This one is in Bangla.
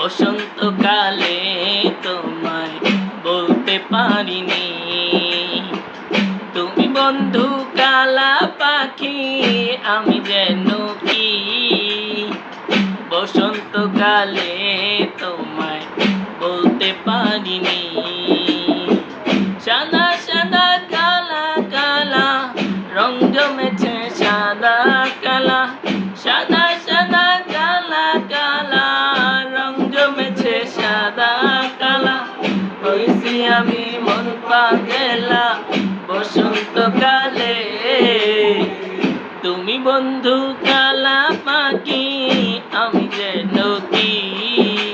বসন্তকালে তোমায় বলতে পারিনি। তুমি বন্ধু কালা পাখি, আমি যেন কি বসন্তকালে তোমায় বলতে পারিনি। সাদা সাদা কালা কালা রং জমেছে সাদা কালা, সাদা সাদা কালা কালা রং জমেছে সাদা কালা। হইছি আমি মন পাগলা বসন্তকালে, তুমি বন্ধু